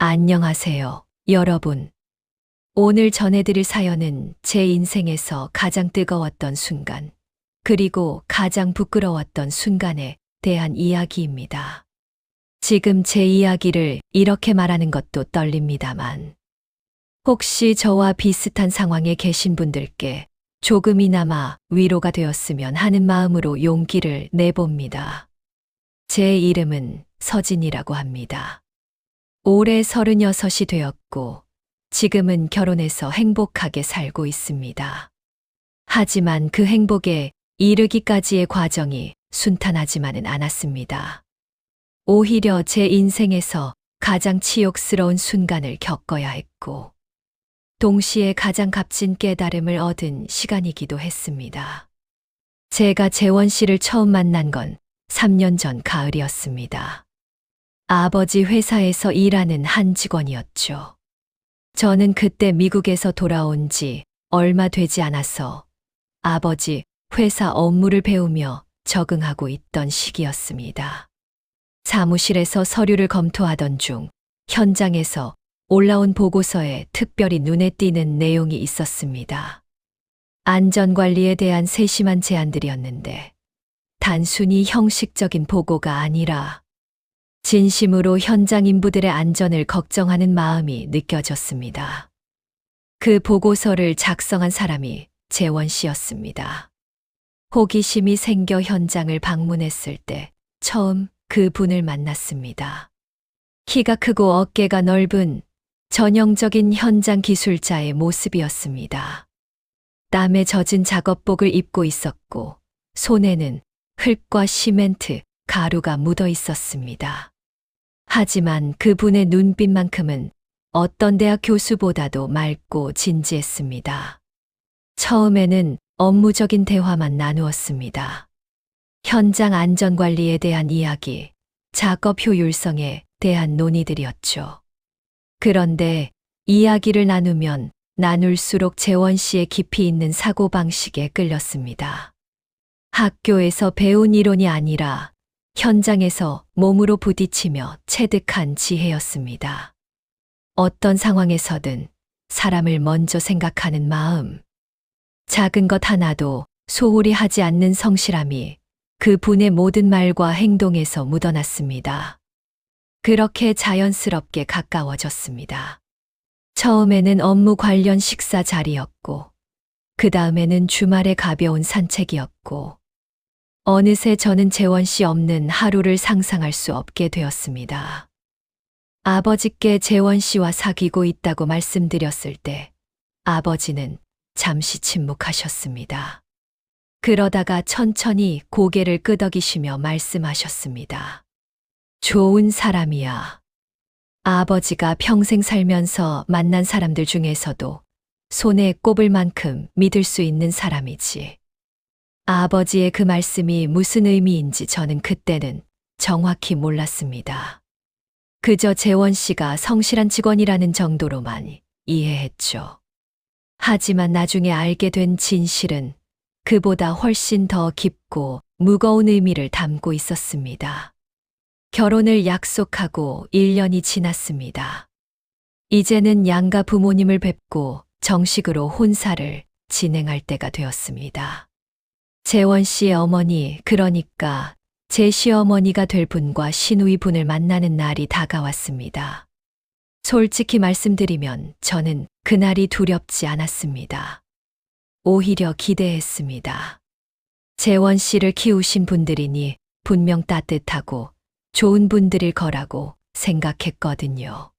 안녕하세요, 여러분. 오늘 전해드릴 사연은 제 인생에서 가장 뜨거웠던 순간, 그리고 가장 부끄러웠던 순간에 대한 이야기입니다. 지금 제 이야기를 이렇게 말하는 것도 떨립니다만, 혹시 저와 비슷한 상황에 계신 분들께 조금이나마 위로가 되었으면 하는 마음으로 용기를 내봅니다. 제 이름은 서진이라고 합니다. 올해 36이 되었고, 지금은 결혼해서 행복하게 살고 있습니다. 하지만 그 행복에 이르기까지의 과정이 순탄하지만은 않았습니다. 오히려 제 인생에서 가장 치욕스러운 순간을 겪어야 했고, 동시에 가장 값진 깨달음을 얻은 시간이기도 했습니다. 제가 재원 씨를 처음 만난 건 3년 전 가을이었습니다. 아버지 회사에서 일하는 한 직원이었죠. 저는 그때 미국에서 돌아온 지 얼마 되지 않아서 아버지 회사 업무를 배우며 적응하고 있던 시기였습니다. 사무실에서 서류를 검토하던 중 현장에서 올라온 보고서에 특별히 눈에 띄는 내용이 있었습니다. 안전관리에 대한 세심한 제안들이었는데 단순히 형식적인 보고가 아니라 진심으로 현장 인부들의 안전을 걱정하는 마음이 느껴졌습니다. 그 보고서를 작성한 사람이 재원 씨였습니다. 호기심이 생겨 현장을 방문했을 때 처음 그 분을 만났습니다. 키가 크고 어깨가 넓은 전형적인 현장 기술자의 모습이었습니다. 땀에 젖은 작업복을 입고 있었고 손에는 흙과 시멘트, 가루가 묻어 있었습니다. 하지만 그분의 눈빛만큼은 어떤 대학 교수보다도 맑고 진지했습니다. 처음에는 업무적인 대화만 나누었습니다. 현장 안전관리에 대한 이야기, 작업 효율성에 대한 논의들이었죠. 그런데 이야기를 나누면 나눌수록 재원 씨의 깊이 있는 사고방식에 끌렸습니다. 학교에서 배운 이론이 아니라 현장에서 몸으로 부딪히며 체득한 지혜였습니다. 어떤 상황에서든 사람을 먼저 생각하는 마음, 작은 것 하나도 소홀히 하지 않는 성실함이 그 분의 모든 말과 행동에서 묻어났습니다. 그렇게 자연스럽게 가까워졌습니다. 처음에는 업무 관련 식사 자리였고, 그 다음에는 주말의 가벼운 산책이었고, 어느새 저는 재원 씨 없는 하루를 상상할 수 없게 되었습니다. 아버지께 재원 씨와 사귀고 있다고 말씀드렸을 때 아버지는 잠시 침묵하셨습니다. 그러다가 천천히 고개를 끄덕이시며 말씀하셨습니다. 좋은 사람이야. 아버지가 평생 살면서 만난 사람들 중에서도 손에 꼽을 만큼 믿을 수 있는 사람이지. 아버지의 그 말씀이 무슨 의미인지 저는 그때는 정확히 몰랐습니다. 그저 재원 씨가 성실한 직원이라는 정도로만 이해했죠. 하지만 나중에 알게 된 진실은 그보다 훨씬 더 깊고 무거운 의미를 담고 있었습니다. 결혼을 약속하고 1년이 지났습니다. 이제는 양가 부모님을 뵙고 정식으로 혼사를 진행할 때가 되었습니다. 재원 씨의 어머니, 그러니까 제 시어머니가 될 분과 시누이 분을 만나는 날이 다가왔습니다. 솔직히 말씀드리면 저는 그날이 두렵지 않았습니다. 오히려 기대했습니다. 재원 씨를 키우신 분들이니 분명 따뜻하고 좋은 분들일 거라고 생각했거든요.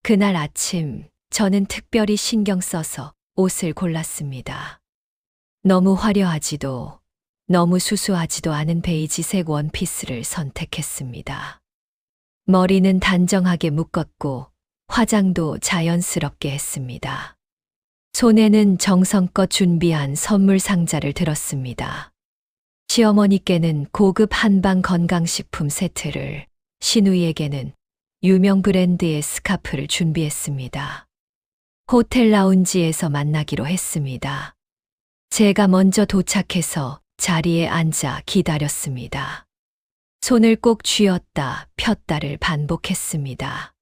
그날 아침 저는 특별히 신경 써서 옷을 골랐습니다. 너무 화려하지도 너무 수수하지도 않은 베이지색 원피스를 선택했습니다. 머리는 단정하게 묶었고 화장도 자연스럽게 했습니다. 손에는 정성껏 준비한 선물 상자를 들었습니다. 시어머니께는 고급 한방 건강식품 세트를, 시누이에게는 유명 브랜드의 스카프를 준비했습니다. 호텔 라운지에서 만나기로 했습니다. 제가 먼저 도착해서 자리에 앉아 기다렸습니다. 손을 꼭 쥐었다 폈다를 반복했습니다.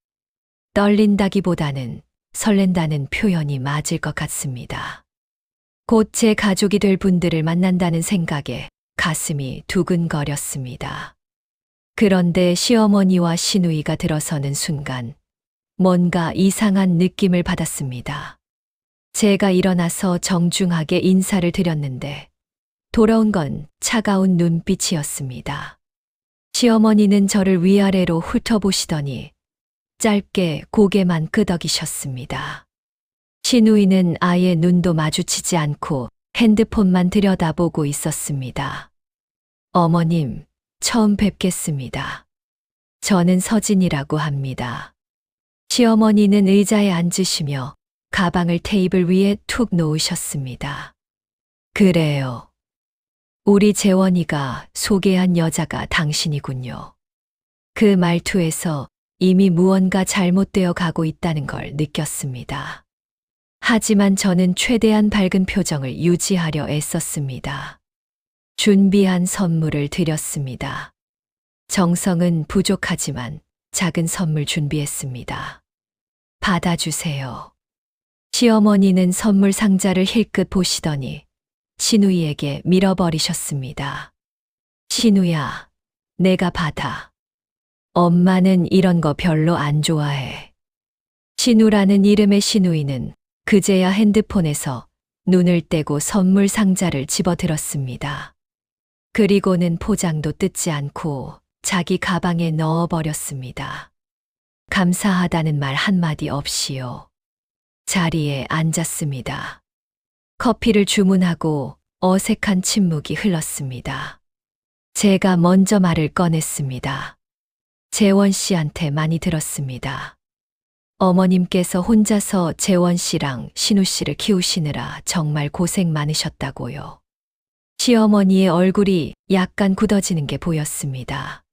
떨린다기보다는 설렌다는 표현이 맞을 것 같습니다. 곧 제 가족이 될 분들을 만난다는 생각에 가슴이 두근거렸습니다. 그런데 시어머니와 시누이가 들어서는 순간 뭔가 이상한 느낌을 받았습니다. 제가 일어나서 정중하게 인사를 드렸는데 돌아온 건 차가운 눈빛이었습니다. 시어머니는 저를 위아래로 훑어보시더니 짧게 고개만 끄덕이셨습니다. 시누이는 아예 눈도 마주치지 않고 핸드폰만 들여다보고 있었습니다. 어머님, 처음 뵙겠습니다. 저는 서진이라고 합니다. 시어머니는 의자에 앉으시며 가방을 테이블 위에 툭 놓으셨습니다. 그래요. 우리 재원이가 소개한 여자가 당신이군요. 그 말투에서 이미 무언가 잘못되어 가고 있다는 걸 느꼈습니다. 하지만 저는 최대한 밝은 표정을 유지하려 애썼습니다. 준비한 선물을 드렸습니다. 정성은 부족하지만 작은 선물 준비했습니다. 받아주세요. 시어머니는 선물 상자를 힐끗 보시더니 시누이에게 밀어버리셨습니다. 시누야, 내가 받아. 엄마는 이런 거 별로 안 좋아해. 신우라는 이름의 시누이는 그제야 핸드폰에서 눈을 떼고 선물 상자를 집어들었습니다. 그리고는 포장도 뜯지 않고 자기 가방에 넣어버렸습니다. 감사하다는 말 한마디 없이요. 자리에 앉았습니다. 커피를 주문하고 어색한 침묵이 흘렀습니다. 제가 먼저 말을 꺼냈습니다. 재원 씨한테 많이 들었습니다. 어머님께서 혼자서 재원 씨랑 신우 씨를 키우시느라 정말 고생 많으셨다고요. 시어머니의 얼굴이 약간 굳어지는 게 보였습니다.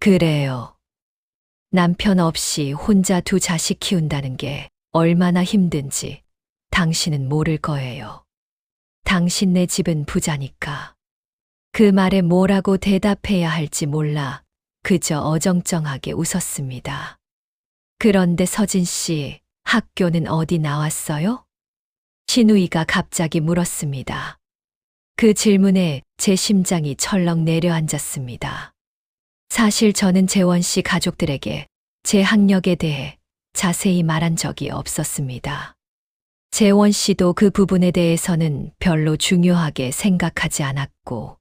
그래요. 남편 없이 혼자 두 자식 키운다는 게 얼마나 힘든지 당신은 모를 거예요. 당신네 집은 부자니까. 그 말에 뭐라고 대답해야 할지 몰라 그저 어정쩡하게 웃었습니다. 그런데 서진 씨, 학교는 어디 나왔어요? 시누이가 갑자기 물었습니다. 그 질문에 제 심장이 철렁 내려앉았습니다. 사실 저는 재원 씨 가족들에게 제 학력에 대해 자세히 말한 적이 없었습니다. 재원 씨도 그 부분에 대해서는 별로 중요하게 생각하지 않았고,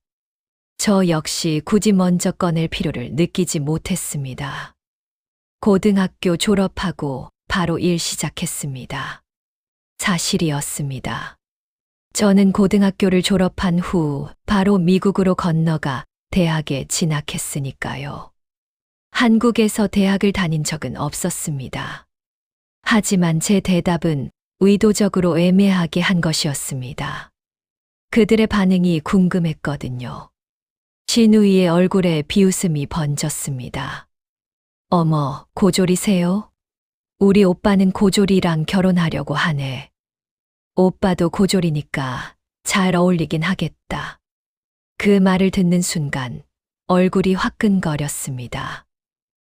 저 역시 굳이 먼저 꺼낼 필요를 느끼지 못했습니다. 고등학교 졸업하고 바로 일 시작했습니다. 사실이었습니다. 저는 고등학교를 졸업한 후 바로 미국으로 건너가 대학에 진학했으니까요. 한국에서 대학을 다닌 적은 없었습니다. 하지만 제 대답은 의도적으로 애매하게 한 것이었습니다. 그들의 반응이 궁금했거든요. 시누이의 얼굴에 비웃음이 번졌습니다. 어머, 고졸이세요? 우리 오빠는 고졸이랑 결혼하려고 하네. 오빠도 고졸이니까 잘 어울리긴 하겠다. 그 말을 듣는 순간 얼굴이 화끈거렸습니다.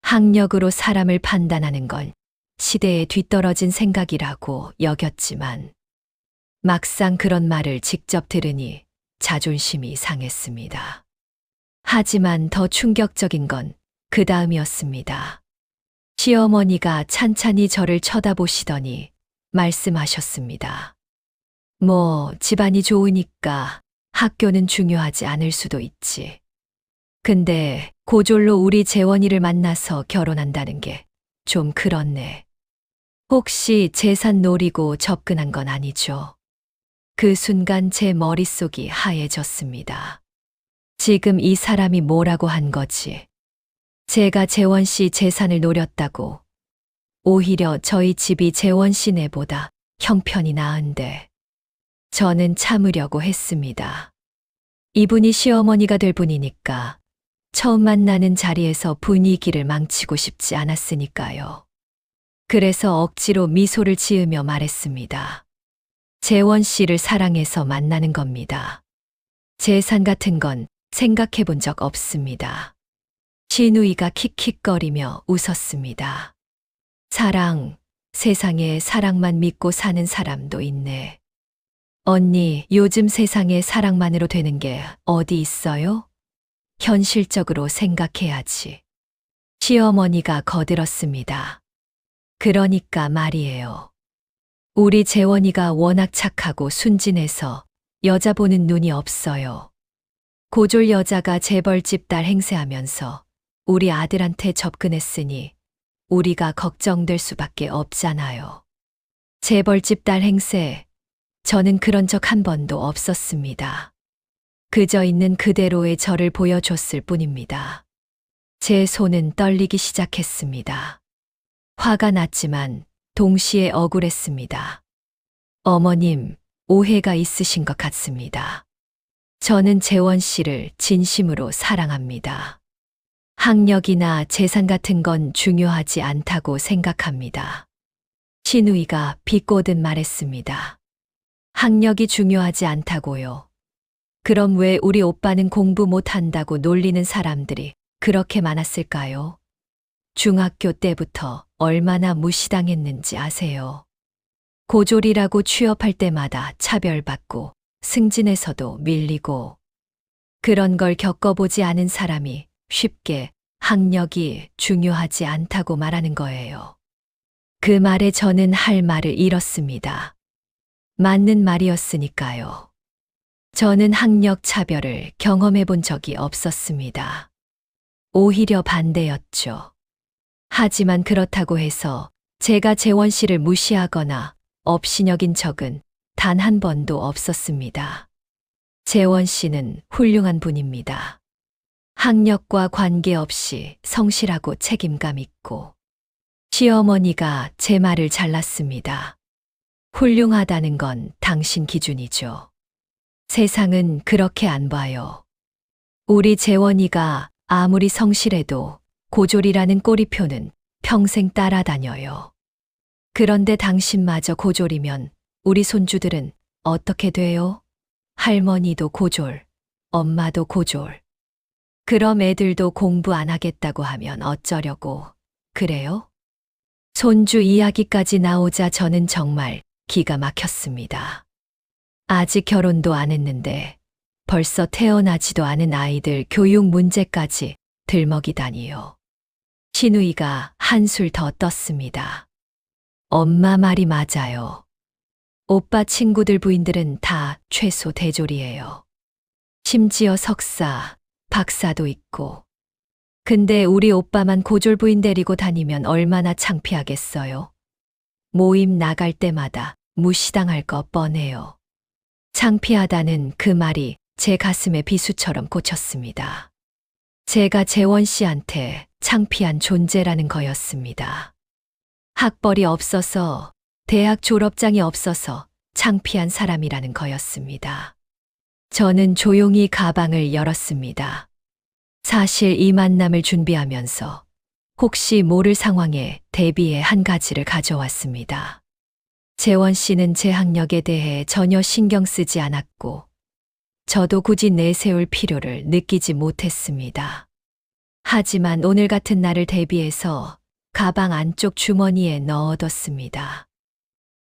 학력으로 사람을 판단하는 건 시대에 뒤떨어진 생각이라고 여겼지만 막상 그런 말을 직접 들으니 자존심이 상했습니다. 하지만 더 충격적인 건 그 다음이었습니다. 시어머니가 찬찬히 저를 쳐다보시더니 말씀하셨습니다. 뭐 집안이 좋으니까 학교는 중요하지 않을 수도 있지. 근데 고졸로 우리 재원이를 만나서 결혼한다는 게 좀 그렇네. 혹시 재산 노리고 접근한 건 아니죠? 그 순간 제 머릿속이 하얘졌습니다. 지금 이 사람이 뭐라고 한 거지? 제가 재원 씨 재산을 노렸다고. 오히려 저희 집이 재원 씨네보다 형편이 나은데. 저는 참으려고 했습니다. 이분이 시어머니가 될 분이니까 처음 만나는 자리에서 분위기를 망치고 싶지 않았으니까요. 그래서 억지로 미소를 지으며 말했습니다. 재원 씨를 사랑해서 만나는 겁니다. 재산 같은 건 생각해 본 적 없습니다. 시누이가 킥킥거리며 웃었습니다. 사랑, 세상에 사랑만 믿고 사는 사람도 있네. 언니, 요즘 세상에 사랑만으로 되는 게 어디 있어요? 현실적으로 생각해야지. 시어머니가 거들었습니다. 그러니까 말이에요. 우리 재원이가 워낙 착하고 순진해서 여자 보는 눈이 없어요. 고졸 여자가 재벌집 딸 행세하면서 우리 아들한테 접근했으니 우리가 걱정될 수밖에 없잖아요. 재벌집 딸 행세, 저는 그런 적 한 번도 없었습니다. 그저 있는 그대로의 저를 보여줬을 뿐입니다. 제 손은 떨리기 시작했습니다. 화가 났지만 동시에 억울했습니다. 어머님, 오해가 있으신 것 같습니다. 저는 재원 씨를 진심으로 사랑합니다. 학력이나 재산 같은 건 중요하지 않다고 생각합니다. 신우이가 비꼬듯 말했습니다. 학력이 중요하지 않다고요. 그럼 왜 우리 오빠는 공부 못한다고 놀리는 사람들이 그렇게 많았을까요? 중학교 때부터 얼마나 무시당했는지 아세요? 고졸이라고 취업할 때마다 차별받고 승진에서도 밀리고 그런 걸 겪어보지 않은 사람이 쉽게 학력이 중요하지 않다고 말하는 거예요. 그 말에 저는 할 말을 잃었습니다. 맞는 말이었으니까요. 저는 학력 차별을 경험해 본 적이 없었습니다. 오히려 반대였죠. 하지만 그렇다고 해서 제가 재원 씨를 무시하거나 업신여긴 적은 단 한 번도 없었습니다. 재원 씨는 훌륭한 분입니다. 학력과 관계없이 성실하고 책임감 있고 시어머니가 제 말을 잘랐습니다. 훌륭하다는 건 당신 기준이죠. 세상은 그렇게 안 봐요. 우리 재원이가 아무리 성실해도 고졸이라는 꼬리표는 평생 따라다녀요. 그런데 당신마저 고졸이면 우리 손주들은 어떻게 돼요? 할머니도 고졸, 엄마도 고졸. 그럼 애들도 공부 안 하겠다고 하면 어쩌려고, 그래요? 손주 이야기까지 나오자 저는 정말 기가 막혔습니다. 아직 결혼도 안 했는데 벌써 태어나지도 않은 아이들 교육 문제까지 들먹이다니요. 신우이가 한술 더 떴습니다. 엄마 말이 맞아요. 오빠 친구들 부인들은 다 최소 대졸이에요. 심지어 석사, 박사도 있고. 근데 우리 오빠만 고졸 부인 데리고 다니면 얼마나 창피하겠어요. 모임 나갈 때마다 무시당할 거 뻔해요. 창피하다는 그 말이 제 가슴에 비수처럼 꽂혔습니다. 제가 재원 씨한테 창피한 존재라는 거였습니다. 학벌이 없어서, 대학 졸업장이 없어서 창피한 사람이라는 거였습니다. 저는 조용히 가방을 열었습니다. 사실 이 만남을 준비하면서 혹시 모를 상황에 대비해 한 가지를 가져왔습니다. 재원 씨는 제 학력에 대해 전혀 신경 쓰지 않았고, 저도 굳이 내세울 필요를 느끼지 못했습니다. 하지만 오늘 같은 날을 대비해서 가방 안쪽 주머니에 넣어뒀습니다.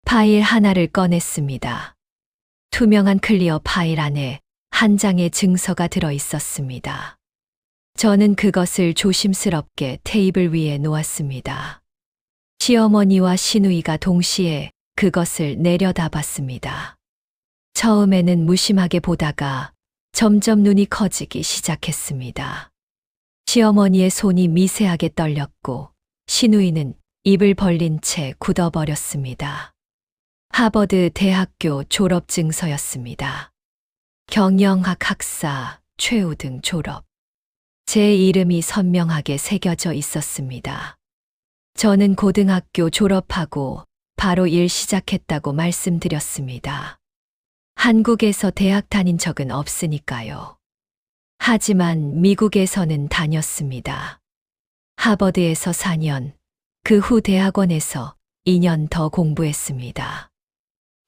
파일 하나를 꺼냈습니다. 투명한 클리어 파일 안에 한 장의 증서가 들어 있었습니다. 저는 그것을 조심스럽게 테이블 위에 놓았습니다. 시어머니와 시누이가 동시에 그것을 내려다봤습니다. 처음에는 무심하게 보다가 점점 눈이 커지기 시작했습니다. 시어머니의 손이 미세하게 떨렸고 시누이는 입을 벌린 채 굳어버렸습니다. 하버드 대학교 졸업증서였습니다. 경영학 학사, 최우등 졸업. 제 이름이 선명하게 새겨져 있었습니다. 저는 고등학교 졸업하고 바로 일 시작했다고 말씀드렸습니다. 한국에서 대학 다닌 적은 없으니까요. 하지만 미국에서는 다녔습니다. 하버드에서 4년, 그 후 대학원에서 2년 더 공부했습니다.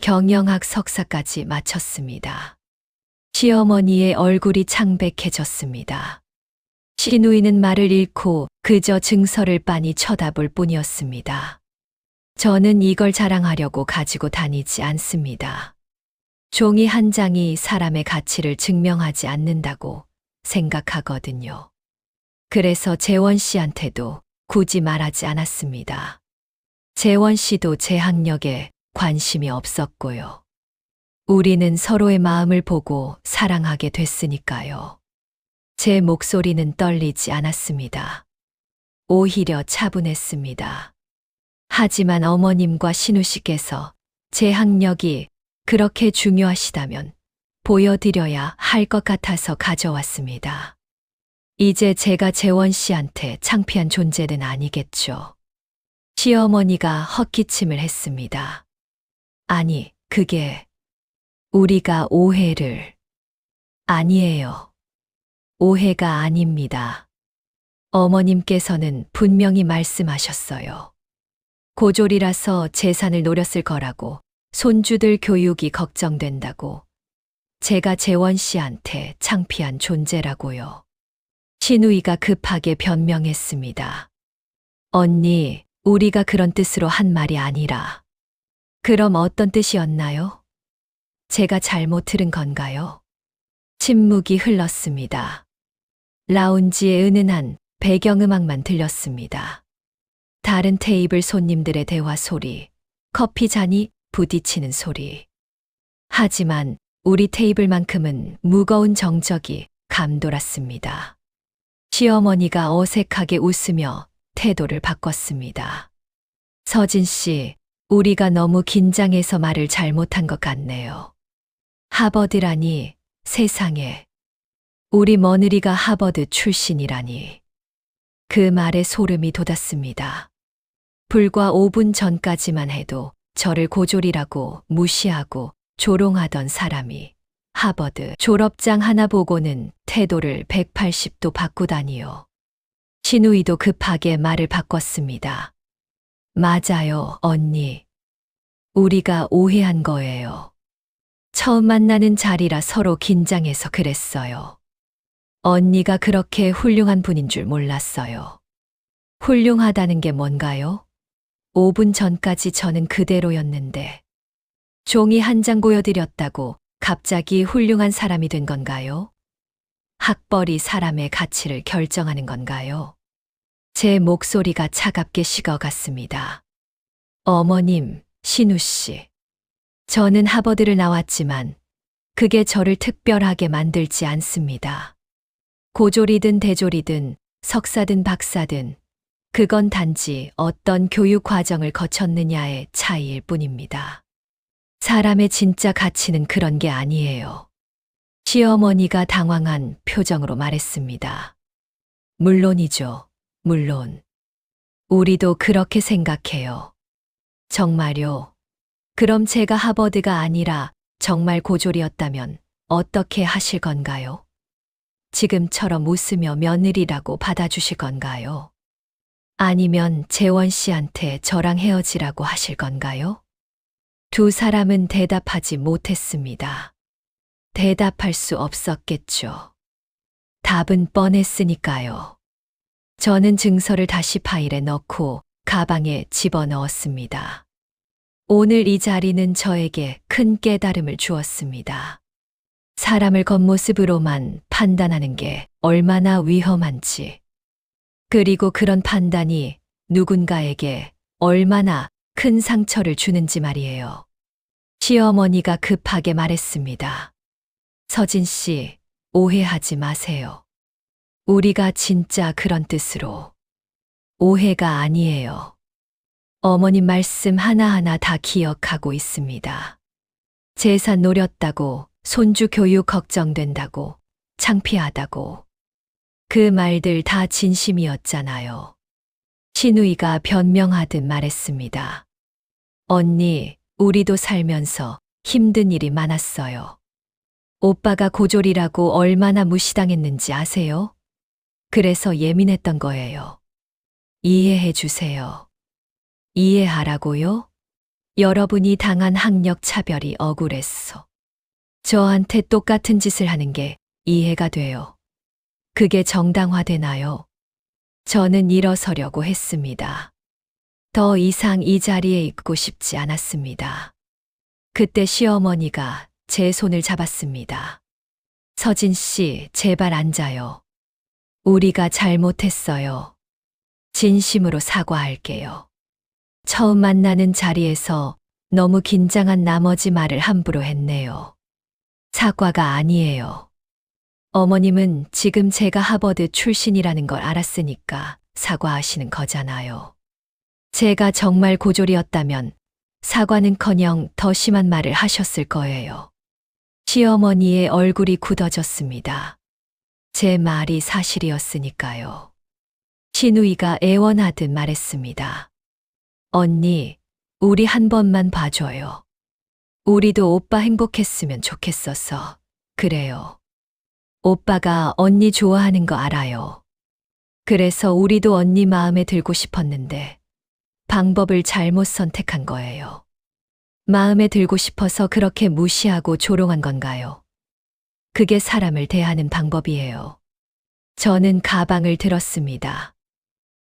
경영학 석사까지 마쳤습니다. 시어머니의 얼굴이 창백해졌습니다. 시누이는 말을 잃고 그저 증서를 빤히 쳐다볼 뿐이었습니다. 저는 이걸 자랑하려고 가지고 다니지 않습니다. 종이 한 장이 사람의 가치를 증명하지 않는다고 생각하거든요. 그래서 재원 씨한테도 굳이 말하지 않았습니다. 재원 씨도 제 학력에 관심이 없었고요. 우리는 서로의 마음을 보고 사랑하게 됐으니까요. 제 목소리는 떨리지 않았습니다. 오히려 차분했습니다. 하지만 어머님과 신우 씨께서 제 학력이 그렇게 중요하시다면 보여드려야 할 것 같아서 가져왔습니다. 이제 제가 재원 씨한테 창피한 존재는 아니겠죠. 시어머니가 헛기침을 했습니다. 아니, 그게 우리가 오해를... 아니에요. 오해가 아닙니다. 어머님께서는 분명히 말씀하셨어요. 고졸이라서 재산을 노렸을 거라고, 손주들 교육이 걱정된다고, 제가 재원 씨한테 창피한 존재라고요. 신우이가 급하게 변명했습니다. 언니, 우리가 그런 뜻으로 한 말이 아니라. 그럼 어떤 뜻이었나요? 제가 잘못 들은 건가요? 침묵이 흘렀습니다. 라운지의 은은한 배경음악만 들렸습니다. 다른 테이블 손님들의 대화 소리, 커피 잔이 부딪히는 소리. 하지만 우리 테이블만큼은 무거운 정적이 감돌았습니다. 시어머니가 어색하게 웃으며 태도를 바꿨습니다. 서진 씨, 우리가 너무 긴장해서 말을 잘못한 것 같네요. 하버드라니, 세상에. 우리 며느리가 하버드 출신이라니. 그 말에 소름이 돋았습니다. 불과 5분 전까지만 해도 저를 고졸이라고 무시하고 조롱하던 사람이 하버드 졸업장 하나 보고는 태도를 180도 바꾸다니요. 신우이도 급하게 말을 바꿨습니다. 맞아요, 언니. 우리가 오해한 거예요. 처음 만나는 자리라 서로 긴장해서 그랬어요. 언니가 그렇게 훌륭한 분인 줄 몰랐어요. 훌륭하다는 게 뭔가요? 5분 전까지 저는 그대로였는데. 종이 한 장 보여드렸다고 갑자기 훌륭한 사람이 된 건가요? 학벌이 사람의 가치를 결정하는 건가요? 제 목소리가 차갑게 식어갔습니다. 어머님, 신우 씨. 저는 하버드를 나왔지만 그게 저를 특별하게 만들지 않습니다. 고졸이든 대졸이든 석사든 박사든 그건 단지 어떤 교육 과정을 거쳤느냐의 차이일 뿐입니다. 사람의 진짜 가치는 그런 게 아니에요. 시어머니가 당황한 표정으로 말했습니다. 물론이죠, 물론. 우리도 그렇게 생각해요. 정말요? 그럼 제가 하버드가 아니라 정말 고졸이었다면 어떻게 하실 건가요? 지금처럼 웃으며 며느리라고 받아주실 건가요? 아니면 재원 씨한테 저랑 헤어지라고 하실 건가요? 두 사람은 대답하지 못했습니다. 대답할 수 없었겠죠. 답은 뻔했으니까요. 저는 증서를 다시 파일에 넣고 가방에 집어넣었습니다. 오늘 이 자리는 저에게 큰 깨달음을 주었습니다. 사람을 겉모습으로만 판단하는 게 얼마나 위험한지, 그리고 그런 판단이 누군가에게 얼마나 큰 상처를 주는지 말이에요. 시어머니가 급하게 말했습니다. 서진 씨, 오해하지 마세요. 우리가 진짜 그런 뜻으로. 오해가 아니에요. 어머님 말씀 하나하나 다 기억하고 있습니다. 재산 노렸다고, 손주 교육 걱정된다고, 창피하다고. 그 말들 다 진심이었잖아요. 신우이가 변명하듯 말했습니다. 언니, 우리도 살면서 힘든 일이 많았어요. 오빠가 고졸이라고 얼마나 무시당했는지 아세요? 그래서 예민했던 거예요. 이해해 주세요. 이해하라고요? 여러분이 당한 학력 차별이 억울했어. 저한테 똑같은 짓을 하는 게 이해가 돼요. 그게 정당화되나요? 저는 일어서려고 했습니다. 더 이상 이 자리에 있고 싶지 않았습니다. 그때 시어머니가 제 손을 잡았습니다. 서진 씨, 제발 앉아요. 우리가 잘못했어요. 진심으로 사과할게요. 처음 만나는 자리에서 너무 긴장한 나머지 말을 함부로 했네요. 사과가 아니에요. 어머님은 지금 제가 하버드 출신이라는 걸 알았으니까 사과하시는 거잖아요. 제가 정말 고졸이었다면 사과는커녕 더 심한 말을 하셨을 거예요. 시어머니의 얼굴이 굳어졌습니다. 제 말이 사실이었으니까요. 신우이가 애원하듯 말했습니다. 언니, 우리 한 번만 봐줘요. 우리도 오빠 행복했으면 좋겠어서. 그래요. 오빠가 언니 좋아하는 거 알아요. 그래서 우리도 언니 마음에 들고 싶었는데 방법을 잘못 선택한 거예요. 마음에 들고 싶어서 그렇게 무시하고 조롱한 건가요? 그게 사람을 대하는 방법이에요. 저는 가방을 들었습니다.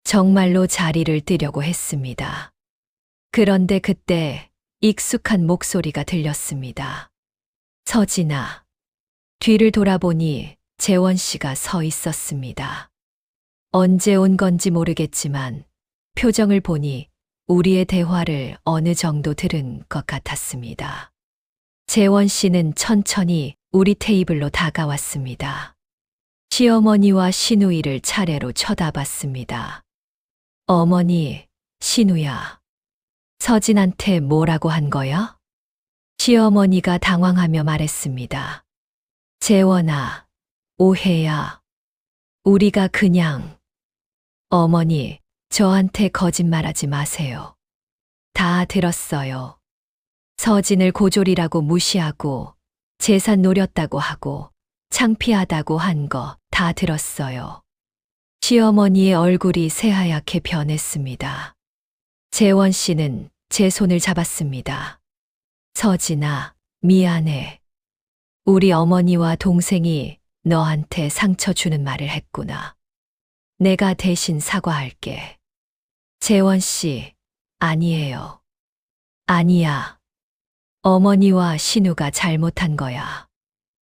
정말로 자리를 뜨려고 했습니다. 그런데 그때 익숙한 목소리가 들렸습니다. 서진아. 뒤를 돌아보니 재원 씨가 서 있었습니다. 언제 온 건지 모르겠지만 표정을 보니 우리의 대화를 어느 정도 들은 것 같았습니다. 재원 씨는 천천히 우리 테이블로 다가왔습니다. 시어머니와 신우이를 차례로 쳐다봤습니다. 어머니, 신우야. 서진한테 뭐라고 한 거야? 시어머니가 당황하며 말했습니다. 재원아, 오해야. 우리가 그냥. 어머니, 저한테 거짓말하지 마세요. 다 들었어요. 서진을 고졸이라고 무시하고 재산 노렸다고 하고 창피하다고 한 거 다 들었어요. 시어머니의 얼굴이 새하얗게 변했습니다. 재원 씨는 제 손을 잡았습니다. 서진아, 미안해. 우리 어머니와 동생이 너한테 상처 주는 말을 했구나. 내가 대신 사과할게. 재원 씨, 아니에요. 아니야. 어머니와 신우가 잘못한 거야.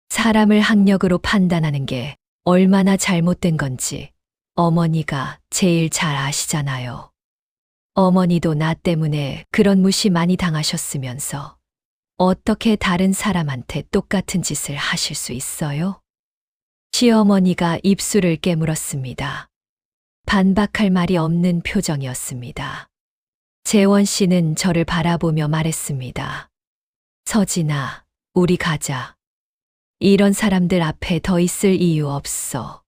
사람을 학력으로 판단하는 게 얼마나 잘못된 건지 어머니가 제일 잘 아시잖아요. 어머니도 나 때문에 그런 무시 많이 당하셨으면서 어떻게 다른 사람한테 똑같은 짓을 하실 수 있어요? 시어머니가 입술을 깨물었습니다. 반박할 말이 없는 표정이었습니다. 재원 씨는 저를 바라보며 말했습니다. 서진아, 우리 가자. 이런 사람들 앞에 더 있을 이유 없어.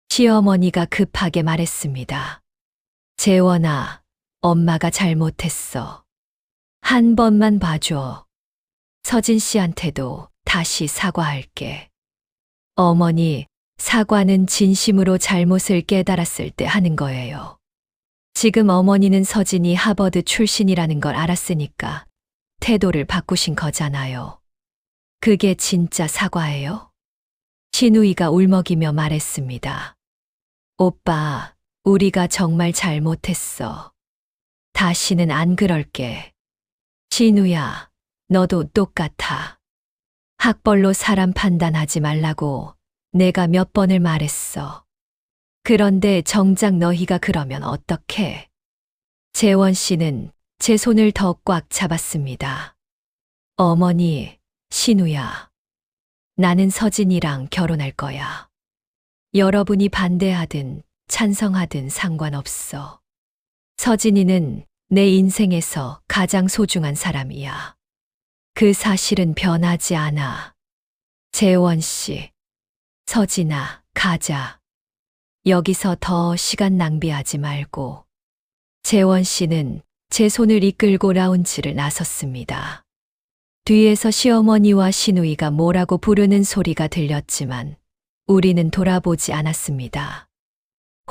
시어머니가 급하게 말했습니다. 재원아, 엄마가 잘못했어. 한 번만 봐줘. 서진 씨한테도 다시 사과할게. 어머니, 사과는 진심으로 잘못을 깨달았을 때 하는 거예요. 지금 어머니는 서진이 하버드 출신이라는 걸 알았으니까 태도를 바꾸신 거잖아요. 그게 진짜 사과예요? 신우이가 울먹이며 말했습니다. 오빠, 우리가 정말 잘못했어. 다시는 안 그럴게. 신우야, 너도 똑같아. 학벌로 사람 판단하지 말라고 내가 몇 번을 말했어. 그런데 정작 너희가 그러면 어떡해? 재원 씨는 제 손을 더 꽉 잡았습니다. 어머니, 신우야. 나는 서진이랑 결혼할 거야. 여러분이 반대하든 찬성하든 상관없어. 서진이는 내 인생에서 가장 소중한 사람이야. 그 사실은 변하지 않아. 재원 씨. 서진아, 가자. 여기서 더 시간 낭비하지 말고. 재원 씨는 제 손을 이끌고 라운지를 나섰습니다. 뒤에서 시어머니와 신우이가 뭐라고 부르는 소리가 들렸지만 우리는 돌아보지 않았습니다.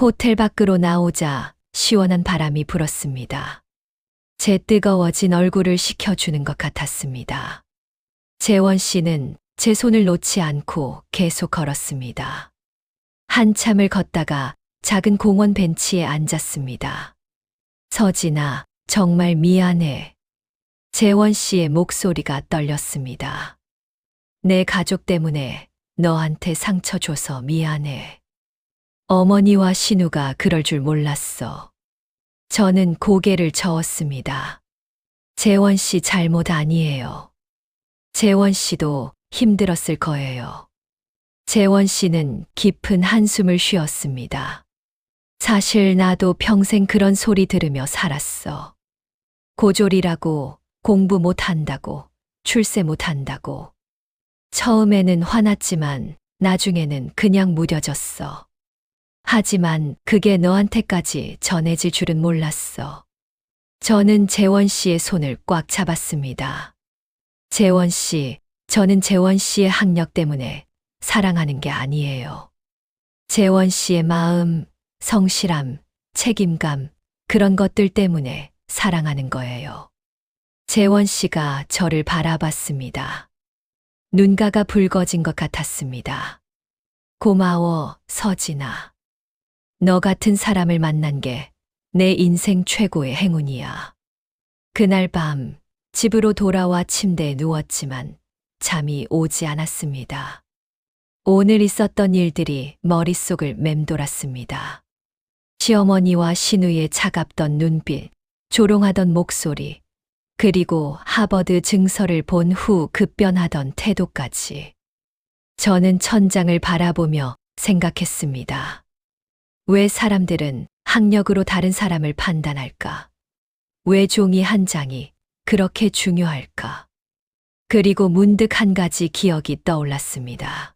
호텔 밖으로 나오자 시원한 바람이 불었습니다. 제 뜨거워진 얼굴을 식혀주는 것 같았습니다. 재원 씨는 제 손을 놓지 않고 계속 걸었습니다. 한참을 걷다가 작은 공원 벤치에 앉았습니다. 서진아, 정말 미안해. 재원 씨의 목소리가 떨렸습니다. 내 가족 때문에 너한테 상처 줘서 미안해. 어머니와 신우가 그럴 줄 몰랐어. 저는 고개를 저었습니다. 재원 씨 잘못 아니에요. 재원 씨도 힘들었을 거예요. 재원 씨는 깊은 한숨을 쉬었습니다. 사실 나도 평생 그런 소리 들으며 살았어. 고졸이라고, 공부 못한다고, 출세 못한다고. 처음에는 화났지만 나중에는 그냥 무뎌졌어. 하지만 그게 너한테까지 전해질 줄은 몰랐어. 저는 재원 씨의 손을 꽉 잡았습니다. 재원 씨, 저는 재원 씨의 학력 때문에 사랑하는 게 아니에요. 재원 씨의 마음, 성실함, 책임감, 그런 것들 때문에 사랑하는 거예요. 재원 씨가 저를 바라봤습니다. 눈가가 붉어진 것 같았습니다. 고마워, 서진아. 너 같은 사람을 만난 게 내 인생 최고의 행운이야. 그날 밤 집으로 돌아와 침대에 누웠지만 잠이 오지 않았습니다. 오늘 있었던 일들이 머릿속을 맴돌았습니다. 시어머니와 신우의 차갑던 눈빛, 조롱하던 목소리, 그리고 하버드 증서를 본 후 급변하던 태도까지. 저는 천장을 바라보며 생각했습니다. 왜 사람들은 학력으로 다른 사람을 판단할까? 왜 종이 한 장이 그렇게 중요할까? 그리고 문득 한 가지 기억이 떠올랐습니다.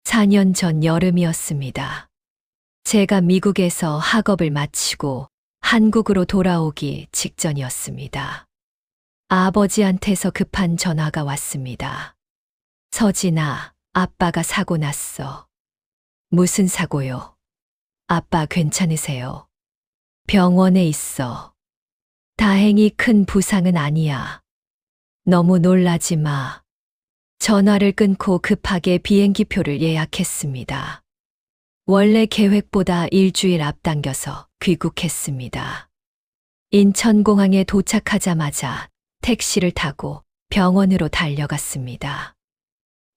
4년 전 여름이었습니다. 제가 미국에서 학업을 마치고 한국으로 돌아오기 직전이었습니다. 아버지한테서 급한 전화가 왔습니다. 서진아, 아빠가 사고 났어. 무슨 사고요? 아빠 괜찮으세요? 병원에 있어. 다행히 큰 부상은 아니야. 너무 놀라지 마. 전화를 끊고 급하게 비행기표를 예약했습니다. 원래 계획보다 일주일 앞당겨서 귀국했습니다. 인천공항에 도착하자마자 택시를 타고 병원으로 달려갔습니다.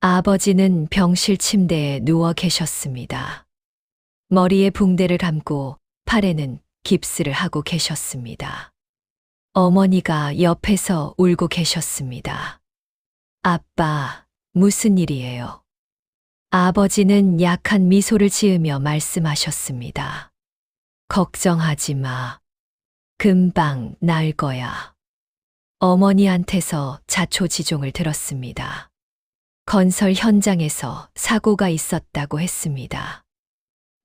아버지는 병실 침대에 누워 계셨습니다. 머리에 붕대를 감고 팔에는 깁스를 하고 계셨습니다. 어머니가 옆에서 울고 계셨습니다. 아빠, 무슨 일이에요? 아버지는 약한 미소를 지으며 말씀하셨습니다. 걱정하지 마. 금방 나을 거야. 어머니한테서 자초지종을 들었습니다. 건설 현장에서 사고가 있었다고 했습니다.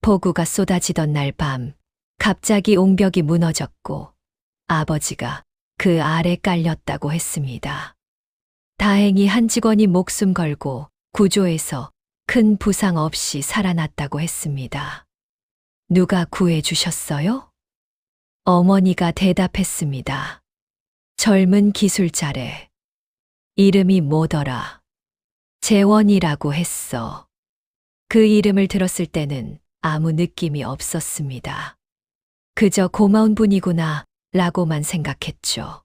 폭우가 쏟아지던 날 밤, 갑자기 옹벽이 무너졌고 아버지가 그 아래 깔렸다고 했습니다. 다행히 한 직원이 목숨 걸고 구조해서 큰 부상 없이 살아났다고 했습니다. 누가 구해 주셨어요? 어머니가 대답했습니다. 젊은 기술자래. 이름이 뭐더라? 재원이라고 했어. 그 이름을 들었을 때는 아무 느낌이 없었습니다. 그저 고마운 분이구나 라고만 생각했죠.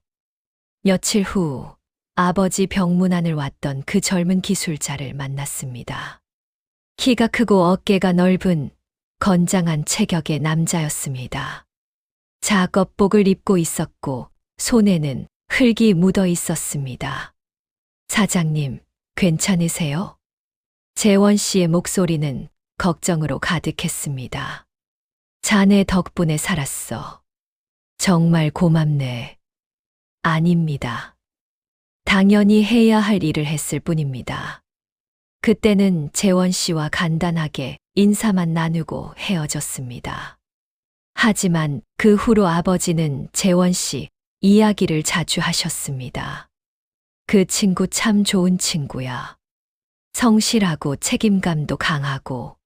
며칠 후 아버지 병문안을 왔던 그 젊은 기술자를 만났습니다. 키가 크고 어깨가 넓은 건장한 체격의 남자였습니다. 작업복을 입고 있었고 손에는 흙이 묻어 있었습니다. 사장님, 괜찮으세요? 재원 씨의 목소리는 걱정으로 가득했습니다. 자네 덕분에 살았어. 정말 고맙네. 아닙니다. 당연히 해야 할 일을 했을 뿐입니다. 그때는 재원 씨와 간단하게 인사만 나누고 헤어졌습니다. 하지만 그 후로 아버지는 재원 씨 이야기를 자주 하셨습니다. 그 친구 참 좋은 친구야. 성실하고 책임감도 강하고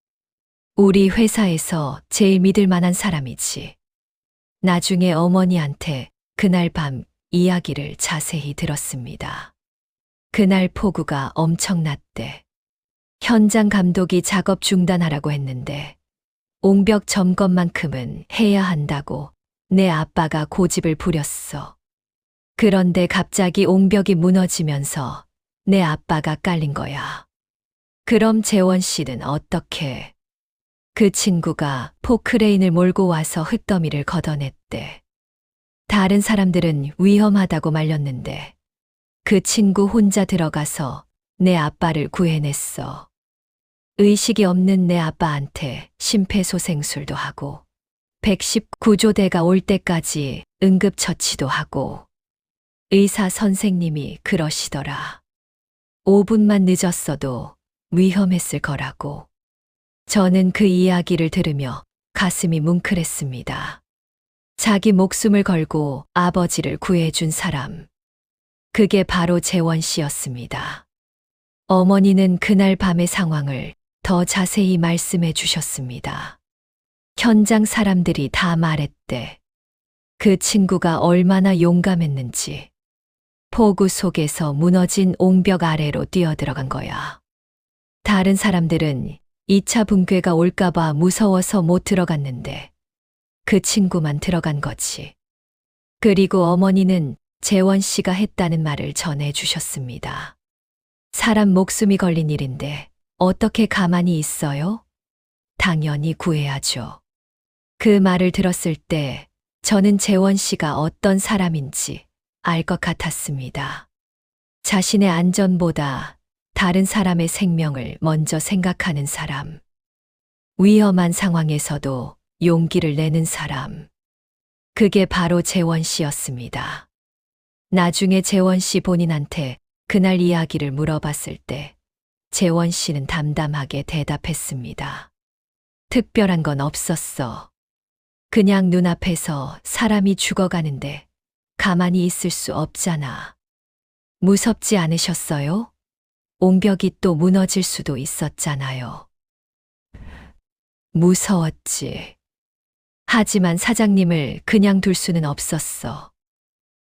우리 회사에서 제일 믿을 만한 사람이지. 나중에 어머니한테 그날 밤 이야기를 자세히 들었습니다. 그날 폭우가 엄청났대. 현장 감독이 작업 중단하라고 했는데 옹벽 점검만큼은 해야 한다고 내 아빠가 고집을 부렸어. 그런데 갑자기 옹벽이 무너지면서 내 아빠가 깔린 거야. 그럼 재원 씨는 어떻게? 그 친구가 포크레인을 몰고 와서 흙더미를 걷어냈대. 다른 사람들은 위험하다고 말렸는데 그 친구 혼자 들어가서 내 아빠를 구해냈어. 의식이 없는 내 아빠한테 심폐소생술도 하고 119조대가 올 때까지 응급처치도 하고 의사 선생님이 그러시더라. 5분만 늦었어도 위험했을 거라고. 저는 그 이야기를 들으며 가슴이 뭉클했습니다. 자기 목숨을 걸고 아버지를 구해준 사람. 그게 바로 재원 씨였습니다. 어머니는 그날 밤의 상황을 더 자세히 말씀해 주셨습니다. 현장 사람들이 다 말했대. 그 친구가 얼마나 용감했는지. 폭우 속에서 무너진 옹벽 아래로 뛰어들어간 거야. 다른 사람들은 2차 붕괴가 올까봐 무서워서 못 들어갔는데 그 친구만 들어간 거지. 그리고 어머니는 재원 씨가 했다는 말을 전해 주셨습니다. 사람 목숨이 걸린 일인데 어떻게 가만히 있어요? 당연히 구해야죠. 그 말을 들었을 때 저는 재원 씨가 어떤 사람인지 알 것 같았습니다. 자신의 안전보다 다른 사람의 생명을 먼저 생각하는 사람. 위험한 상황에서도 용기를 내는 사람. 그게 바로 재원 씨였습니다. 나중에 재원 씨 본인한테 그날 이야기를 물어봤을 때 재원 씨는 담담하게 대답했습니다. 특별한 건 없었어. 그냥 눈앞에서 사람이 죽어가는데 가만히 있을 수 없잖아. 무섭지 않으셨어요? 옹벽이 또 무너질 수도 있었잖아요. 무서웠지. 하지만 사장님을 그냥 둘 수는 없었어.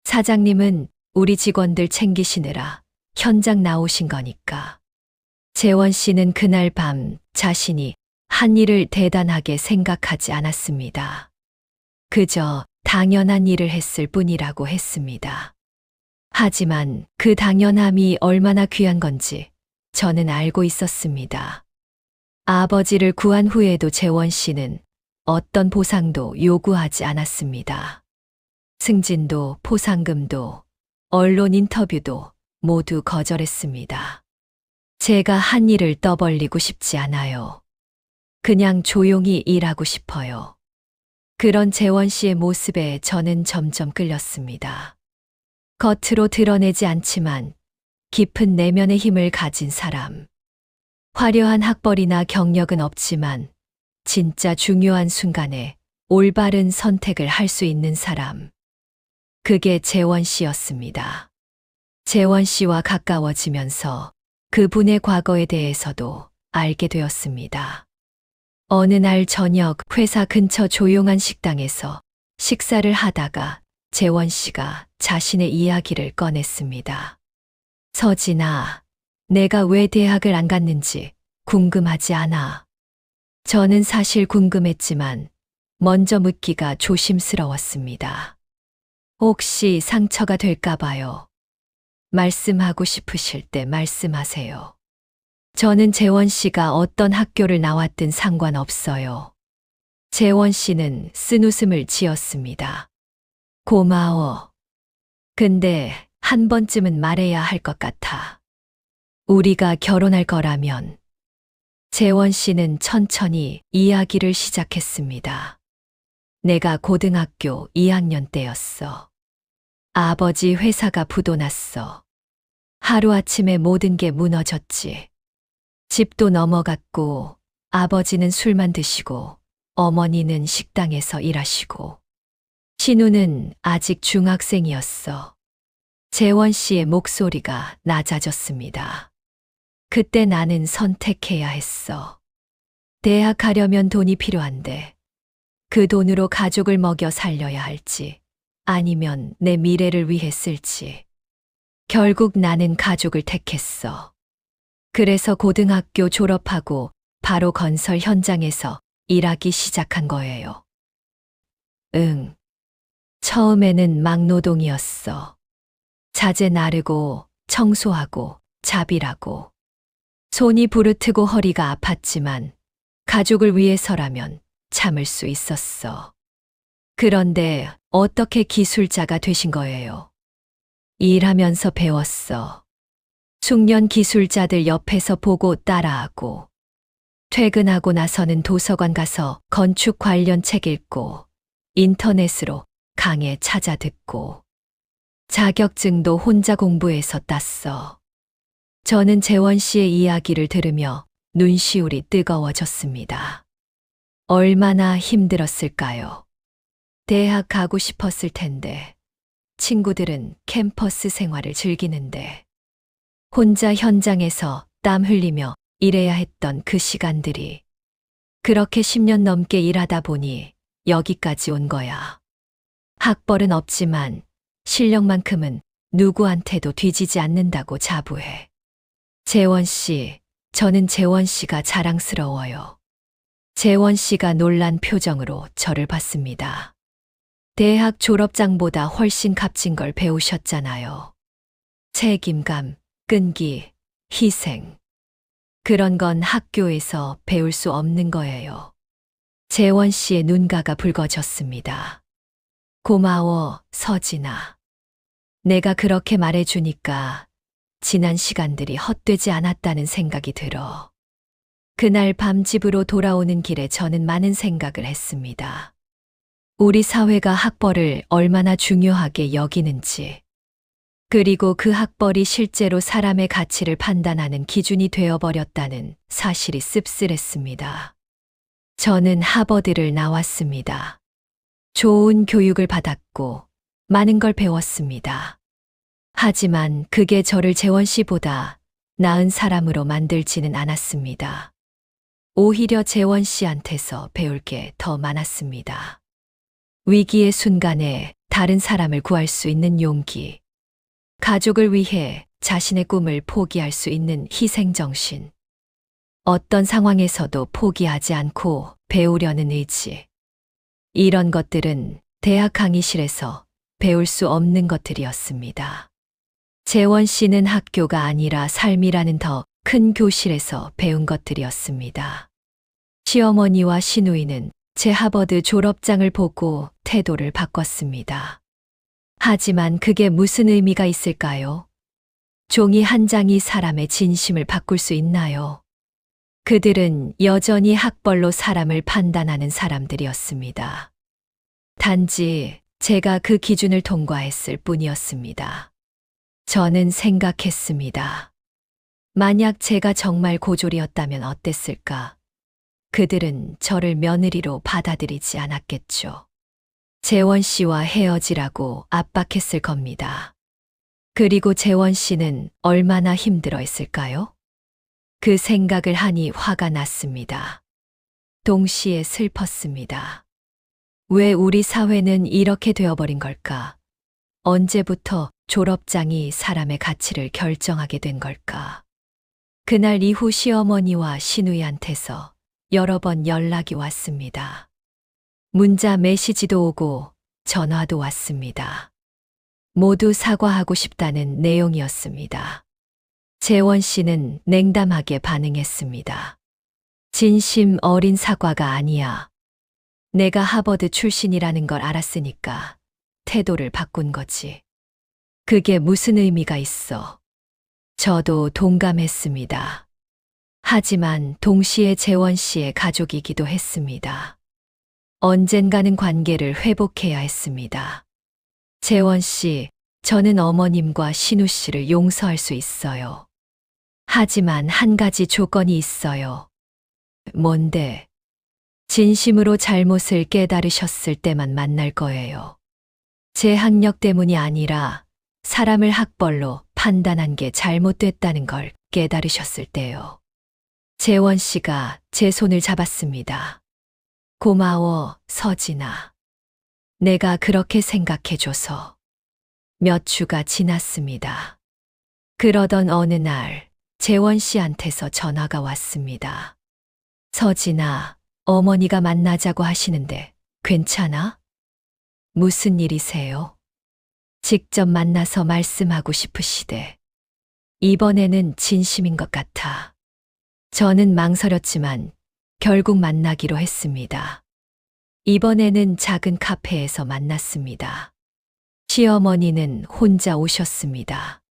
사장님은 우리 직원들 챙기시느라 현장 나오신 거니까. 재원 씨는 그날 밤 자신이 한 일을 대단하게 생각하지 않았습니다. 그저 당연한 일을 했을 뿐이라고 했습니다. 하지만 그 당연함이 얼마나 귀한 건지 저는 알고 있었습니다. 아버지를 구한 후에도 재원 씨는 어떤 보상도 요구하지 않았습니다. 승진도 포상금도 언론 인터뷰도 모두 거절했습니다. 제가 한 일을 떠벌리고 싶지 않아요. 그냥 조용히 일하고 싶어요. 그런 재원 씨의 모습에 저는 점점 끌렸습니다. 겉으로 드러내지 않지만 깊은 내면의 힘을 가진 사람. 화려한 학벌이나 경력은 없지만 진짜 중요한 순간에 올바른 선택을 할 수 있는 사람. 그게 재원 씨였습니다. 재원 씨와 가까워지면서 그분의 과거에 대해서도 알게 되었습니다. 어느 날 저녁 회사 근처 조용한 식당에서 식사를 하다가 재원 씨가 자신의 이야기를 꺼냈습니다. 서진아, 내가 왜 대학을 안 갔는지 궁금하지 않아. 저는 사실 궁금했지만 먼저 묻기가 조심스러웠습니다. 혹시 상처가 될까 봐요. 말씀하고 싶으실 때 말씀하세요. 저는 재원 씨가 어떤 학교를 나왔든 상관없어요. 재원 씨는 쓴웃음을 지었습니다. 고마워. 근데 한 번쯤은 말해야 할 것 같아. 우리가 결혼할 거라면. 재원 씨는 천천히 이야기를 시작했습니다. 내가 고등학교 2학년 때였어. 아버지 회사가 부도났어. 하루아침에 모든 게 무너졌지. 집도 넘어갔고 아버지는 술만 드시고 어머니는 식당에서 일하시고 신우는 아직 중학생이었어. 재원 씨의 목소리가 낮아졌습니다. 그때 나는 선택해야 했어. 대학 가려면 돈이 필요한데 그 돈으로 가족을 먹여 살려야 할지 아니면 내 미래를 위해 쓸지. 결국 나는 가족을 택했어. 그래서 고등학교 졸업하고 바로 건설 현장에서 일하기 시작한 거예요. 응. 처음에는 막노동이었어. 자재 나르고 청소하고 자비라고. 손이 부르트고 허리가 아팠지만 가족을 위해서라면 참을 수 있었어. 그런데 어떻게 기술자가 되신 거예요? 일하면서 배웠어. 숙련 기술자들 옆에서 보고 따라하고. 퇴근하고 나서는 도서관 가서 건축 관련 책 읽고 인터넷으로 강의 찾아 듣고 자격증도 혼자 공부해서 땄어. 저는 재원 씨의 이야기를 들으며 눈시울이 뜨거워졌습니다. 얼마나 힘들었을까요? 대학 가고 싶었을 텐데, 친구들은 캠퍼스 생활을 즐기는데, 혼자 현장에서 땀 흘리며 일해야 했던 그 시간들이, 그렇게 10년 넘게 일하다 보니 여기까지 온 거야. 학벌은 없지만 실력만큼은 누구한테도 뒤지지 않는다고 자부해. 재원 씨, 저는 재원 씨가 자랑스러워요. 재원 씨가 놀란 표정으로 저를 봤습니다. 대학 졸업장보다 훨씬 값진 걸 배우셨잖아요. 책임감, 끈기, 희생. 그런 건 학교에서 배울 수 없는 거예요. 재원 씨의 눈가가 붉어졌습니다. 고마워, 서진아. 내가 그렇게 말해주니까 지난 시간들이 헛되지 않았다는 생각이 들어. 그날 밤 집으로 돌아오는 길에 저는 많은 생각을 했습니다. 우리 사회가 학벌을 얼마나 중요하게 여기는지, 그리고 그 학벌이 실제로 사람의 가치를 판단하는 기준이 되어버렸다는 사실이 씁쓸했습니다. 저는 하버드를 나왔습니다. 좋은 교육을 받았고 많은 걸 배웠습니다. 하지만 그게 저를 재원 씨보다 나은 사람으로 만들지는 않았습니다. 오히려 재원 씨한테서 배울 게 더 많았습니다. 위기의 순간에 다른 사람을 구할 수 있는 용기, 가족을 위해 자신의 꿈을 포기할 수 있는 희생정신, 어떤 상황에서도 포기하지 않고 배우려는 의지. 이런 것들은 대학 강의실에서 배울 수 없는 것들이었습니다. 재원 씨는 학교가 아니라 삶이라는 더 큰 교실에서 배운 것들이었습니다. 시어머니와 시누이는 제 하버드 졸업장을 보고 태도를 바꿨습니다. 하지만 그게 무슨 의미가 있을까요? 종이 한 장이 사람의 진심을 바꿀 수 있나요? 그들은 여전히 학벌로 사람을 판단하는 사람들이었습니다. 단지 제가 그 기준을 통과했을 뿐이었습니다. 저는 생각했습니다. 만약 제가 정말 고졸이었다면 어땠을까? 그들은 저를 며느리로 받아들이지 않았겠죠. 재원 씨와 헤어지라고 압박했을 겁니다. 그리고 재원 씨는 얼마나 힘들어 했을까요? 그 생각을 하니 화가 났습니다. 동시에 슬펐습니다. 왜 우리 사회는 이렇게 되어버린 걸까? 언제부터 졸업장이 사람의 가치를 결정하게 된 걸까? 그날 이후 시어머니와 시누이한테서 여러 번 연락이 왔습니다. 문자 메시지도 오고 전화도 왔습니다. 모두 사과하고 싶다는 내용이었습니다. 재원 씨는 냉담하게 반응했습니다. 진심 어린 사과가 아니야. 내가 하버드 출신이라는 걸 알았으니까 태도를 바꾼 거지. 그게 무슨 의미가 있어? 저도 동감했습니다. 하지만 동시에 재원 씨의 가족이기도 했습니다. 언젠가는 관계를 회복해야 했습니다. 재원 씨, 저는 어머님과 신우 씨를 용서할 수 있어요. 하지만 한 가지 조건이 있어요. 뭔데? 진심으로 잘못을 깨달으셨을 때만 만날 거예요. 제 학력 때문이 아니라 사람을 학벌로 판단한 게 잘못됐다는 걸 깨달으셨을 때요. 재원 씨가 제 손을 잡았습니다. 고마워, 서진아. 내가 그렇게 생각해줘서. 몇 주가 지났습니다. 그러던 어느 날 재원 씨한테서 전화가 왔습니다. 서진아, 어머니가 만나자고 하시는데 괜찮아? 무슨 일이세요? 직접 만나서 말씀하고 싶으시대. 이번에는 진심인 것 같아. 저는 망설였지만 결국 만나기로 했습니다. 이번에는 작은 카페에서 만났습니다. 시어머니는 혼자 오셨습니다.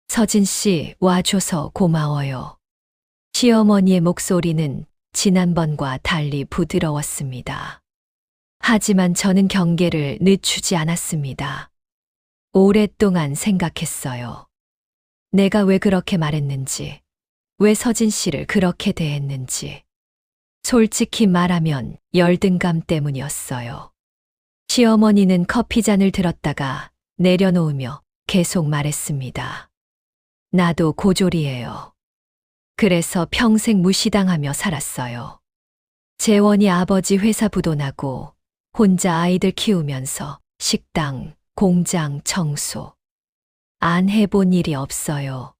서진 씨, 와줘서 고마워요. 시어머니의 목소리는 지난번과 달리 부드러웠습니다. 하지만 저는 경계를 늦추지 않았습니다. 오랫동안 생각했어요. 내가 왜 그렇게 말했는지, 왜 서진 씨를 그렇게 대했는지. 솔직히 말하면 열등감 때문이었어요. 시어머니는 커피잔을 들었다가 내려놓으며 계속 말했습니다. 나도 고졸이에요. 그래서 평생 무시당하며 살았어요. 재원이 아버지 회사 부도나고 혼자 아이들 키우면서 식당, 공장, 청소. 안 해본 일이 없어요.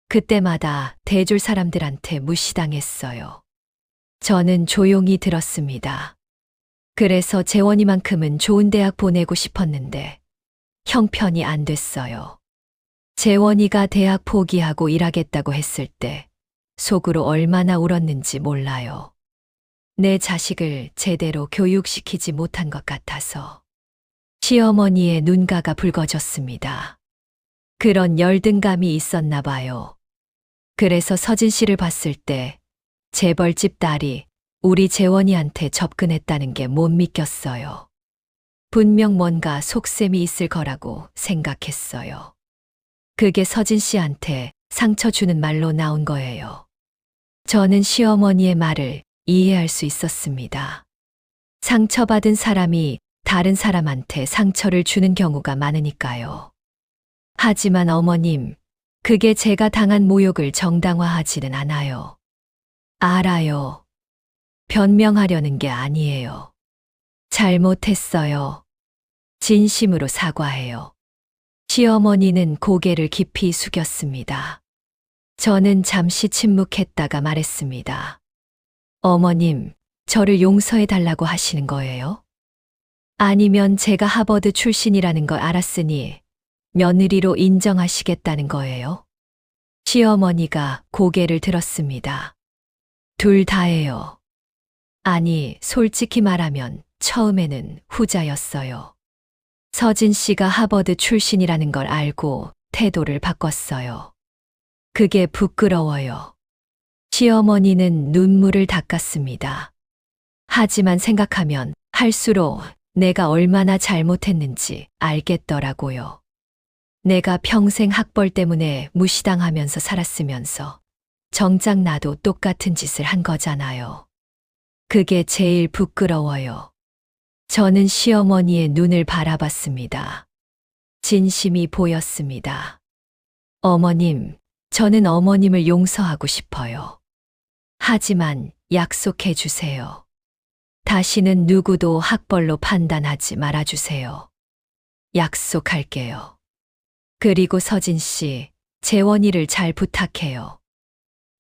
그때마다 대졸 사람들한테 무시당했어요. 저는 조용히 들었습니다. 그래서 재원이만큼은 좋은 대학 보내고 싶었는데 형편이 안 됐어요. 재원이가 대학 포기하고 일하겠다고 했을 때 속으로 얼마나 울었는지 몰라요. 내 자식을 제대로 교육시키지 못한 것 같아서. 시어머니의 눈가가 붉어졌습니다. 그런 열등감이 있었나 봐요. 그래서 서진 씨를 봤을 때 재벌집 딸이 우리 재원이한테 접근했다는 게 못 믿겼어요. 분명 뭔가 속셈이 있을 거라고 생각했어요. 그게 서진 씨한테 상처 주는 말로 나온 거예요. 저는 시어머니의 말을 이해할 수 있었습니다. 상처받은 사람이 다른 사람한테 상처를 주는 경우가 많으니까요. 하지만 어머님, 그게 제가 당한 모욕을 정당화하지는 않아요. 알아요. 변명하려는 게 아니에요. 잘못했어요. 진심으로 사과해요. 시어머니는 고개를 깊이 숙였습니다. 저는 잠시 침묵했다가 말했습니다. 어머님, 저를 용서해 달라고 하시는 거예요? 아니면 제가 하버드 출신이라는 걸 알았으니 며느리로 인정하시겠다는 거예요? 시어머니가 고개를 들었습니다. 둘 다예요. 아니, 솔직히 말하면 처음에는 후자였어요. 서진 씨가 하버드 출신이라는 걸 알고 태도를 바꿨어요. 그게 부끄러워요. 시어머니는 눈물을 닦았습니다. 하지만 생각하면 할수록 내가 얼마나 잘못했는지 알겠더라고요. 내가 평생 학벌 때문에 무시당하면서 살았으면서 정작 나도 똑같은 짓을 한 거잖아요. 그게 제일 부끄러워요. 저는 시어머니의 눈을 바라봤습니다. 진심이 보였습니다. 어머님, 저는 어머님을 용서하고 싶어요. 하지만 약속해 주세요. 다시는 누구도 학벌로 판단하지 말아주세요. 약속할게요. 그리고 서진 씨, 재원이를 잘 부탁해요.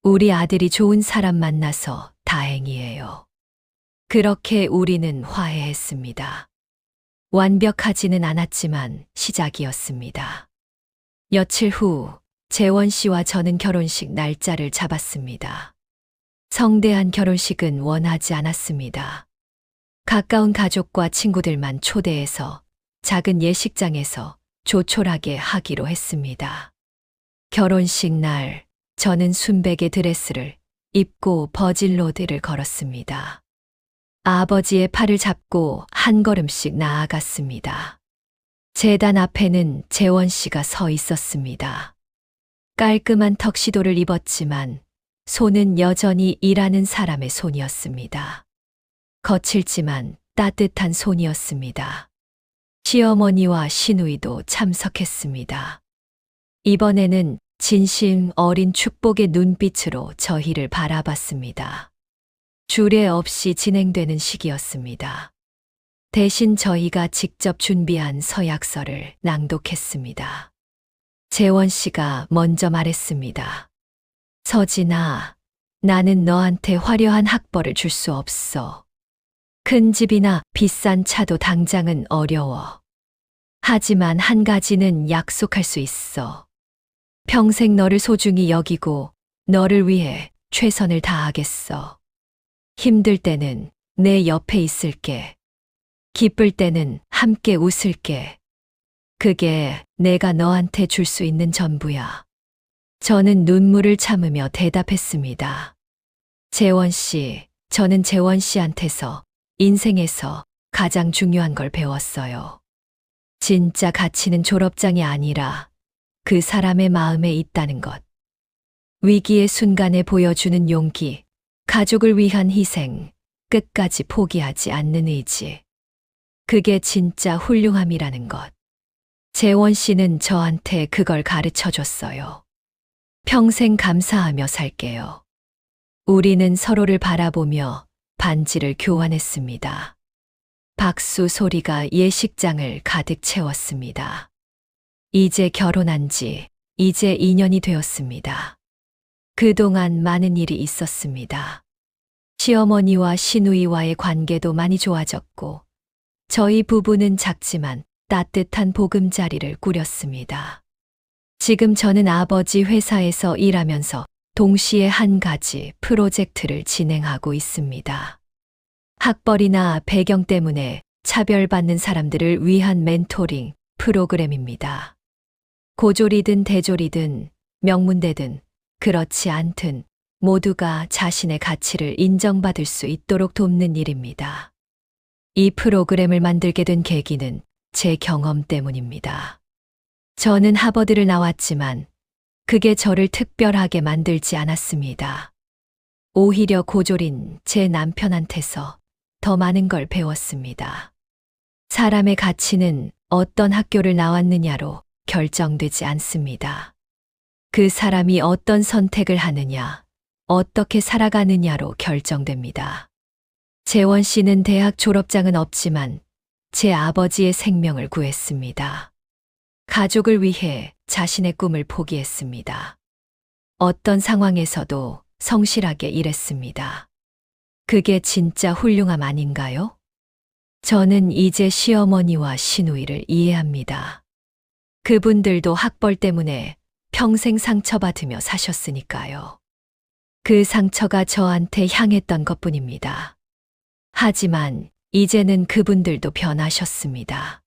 우리 아들이 좋은 사람 만나서 다행이에요. 그렇게 우리는 화해했습니다. 완벽하지는 않았지만 시작이었습니다. 며칠 후 재원 씨와 저는 결혼식 날짜를 잡았습니다. 성대한 결혼식은 원하지 않았습니다. 가까운 가족과 친구들만 초대해서 작은 예식장에서 조촐하게 하기로 했습니다. 결혼식 날 저는 순백의 드레스를 입고 버진로드를 걸었습니다. 아버지의 팔을 잡고 한 걸음씩 나아갔습니다. 제단 앞에는 재원 씨가 서 있었습니다. 깔끔한 턱시도를 입었지만 손은 여전히 일하는 사람의 손이었습니다. 거칠지만 따뜻한 손이었습니다. 시어머니와 시누이도 참석했습니다. 이번에는 진심 어린 축복의 눈빛으로 저희를 바라봤습니다. 주례 없이 진행되는 시기였습니다. 대신 저희가 직접 준비한 서약서를 낭독했습니다. 재원 씨가 먼저 말했습니다. 서진아, 나는 너한테 화려한 학벌을 줄 수 없어. 큰 집이나 비싼 차도 당장은 어려워. 하지만 한 가지는 약속할 수 있어. 평생 너를 소중히 여기고 너를 위해 최선을 다하겠어. 힘들 때는 내 옆에 있을게. 기쁠 때는 함께 웃을게. 그게 내가 너한테 줄 수 있는 전부야. 저는 눈물을 참으며 대답했습니다. 재원 씨, 저는 재원 씨한테서 인생에서 가장 중요한 걸 배웠어요. 진짜 가치는 졸업장이 아니라 그 사람의 마음에 있다는 것. 위기의 순간에 보여주는 용기, 가족을 위한 희생, 끝까지 포기하지 않는 의지. 그게 진짜 훌륭함이라는 것. 재원 씨는 저한테 그걸 가르쳐 줬어요. 평생 감사하며 살게요. 우리는 서로를 바라보며 반지를 교환했습니다. 박수 소리가 예식장을 가득 채웠습니다. 이제 결혼한 지 이제 2년이 되었습니다. 그동안 많은 일이 있었습니다. 시어머니와 시누이와의 관계도 많이 좋아졌고, 저희 부부는 작지만 따뜻한 보금자리를 꾸렸습니다. 지금 저는 아버지 회사에서 일하면서 동시에 한 가지 프로젝트를 진행하고 있습니다. 학벌이나 배경 때문에 차별받는 사람들을 위한 멘토링 프로그램입니다. 고졸이든 대졸이든 명문대든 그렇지 않든 모두가 자신의 가치를 인정받을 수 있도록 돕는 일입니다. 이 프로그램을 만들게 된 계기는 제 경험 때문입니다. 저는 하버드를 나왔지만 그게 저를 특별하게 만들지 않았습니다. 오히려 고졸인 제 남편한테서 더 많은 걸 배웠습니다. 사람의 가치는 어떤 학교를 나왔느냐로 결정되지 않습니다. 그 사람이 어떤 선택을 하느냐, 어떻게 살아가느냐로 결정됩니다. 재원 씨는 대학 졸업장은 없지만 제 아버지의 생명을 구했습니다. 가족을 위해 자신의 꿈을 포기했습니다. 어떤 상황에서도 성실하게 일했습니다. 그게 진짜 훌륭함 아닌가요? 저는 이제 시어머니와 시누이를 이해합니다. 그분들도 학벌 때문에 평생 상처받으며 사셨으니까요. 그 상처가 저한테 향했던 것뿐입니다. 하지만 이제는 그분들도 변하셨습니다.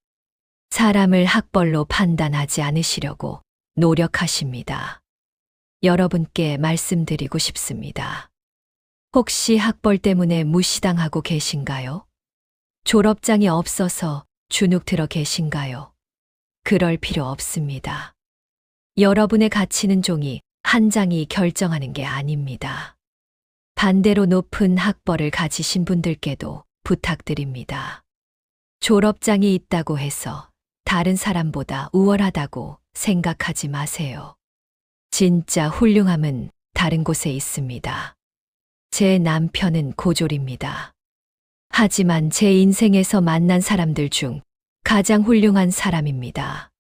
사람을 학벌로 판단하지 않으시려고 노력하십니다. 여러분께 말씀드리고 싶습니다. 혹시 학벌 때문에 무시당하고 계신가요? 졸업장이 없어서 주눅 들어 계신가요? 그럴 필요 없습니다. 여러분의 가치는 종이 한 장이 결정하는 게 아닙니다. 반대로 높은 학벌을 가지신 분들께도 부탁드립니다. 졸업장이 있다고 해서 다른 사람보다 우월하다고 생각하지 마세요. 진짜 훌륭함은 다른 곳에 있습니다. 제 남편은 고졸입니다. 하지만 제 인생에서 만난 사람들 중 가장 훌륭한 사람입니다.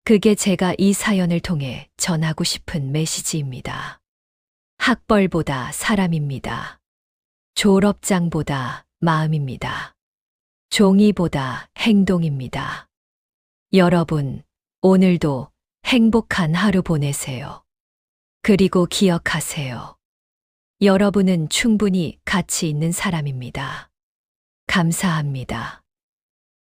그게 제가 이 사연을 통해 전하고 싶은 메시지입니다. 학벌보다 사람입니다. 졸업장보다 마음입니다. 종이보다 행동입니다. 여러분, 오늘도 행복한 하루 보내세요. 그리고 기억하세요. 여러분은 충분히 가치 있는 사람입니다. 감사합니다.